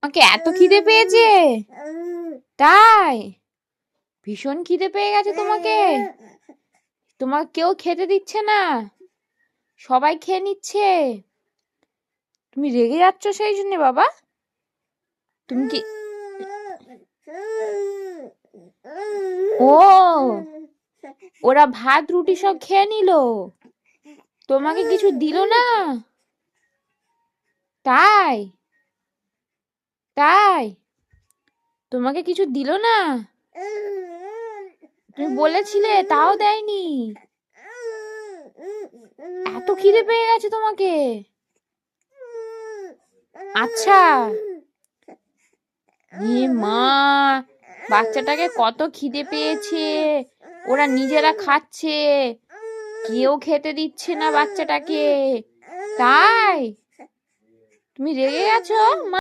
তোমাকে এত খিদে পেয়েছে? তাই? ভীষণ খিদে পেয়ে গেছে তোমাকে? তোমাকে কেউ খেতে দিচ্ছে না, সবাই খেয়ে নিচ্ছে। তুমি রেগে যাচ্ছ সেই জন্য বাবা? তুমি কি ও, ওরা ভাত রুটি সব খেয়ে নিল, তোমাকে কিছু দিল না? তাই? তাই? তোমাকে কিছু দিল না? তুমি বলেছিলে তাও দেয়নি? এত খিদে পেয়ে গেছে তোমাকে? আচ্ছা। এ মা, বাচ্চাটাকে কত খিদে পেয়েছে, ওরা নিজেরা খাচ্ছে, কেউ খেতে দিচ্ছে না বাচ্চাটাকে। তাই? তুমি রেগে গেছো মা?